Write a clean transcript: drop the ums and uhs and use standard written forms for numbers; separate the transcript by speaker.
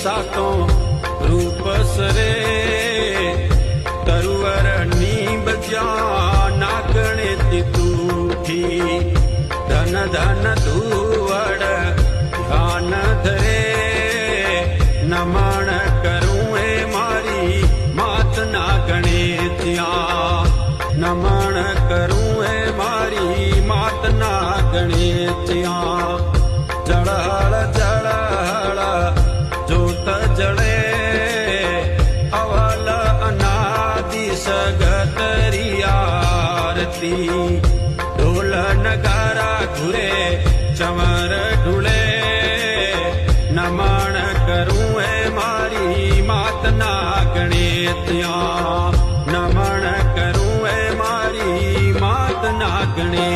Speaker 1: सातो रूप सरे तरुवर नीब जा नागणे तूठी धन धन धूवड़ ध्यान धरे नमन करूं ए मारी मात नागणे त्या नमन करूं ए मारी मात नागणे त्या जड़हड़ जड़हड़ जोत जड़े अवल अनादि सगतरी आरती ढोल नगारा घुरे चमर ढूले नमन करूं ए मारी मात नागणे त्या नमन करूं ए मारी मात नागणे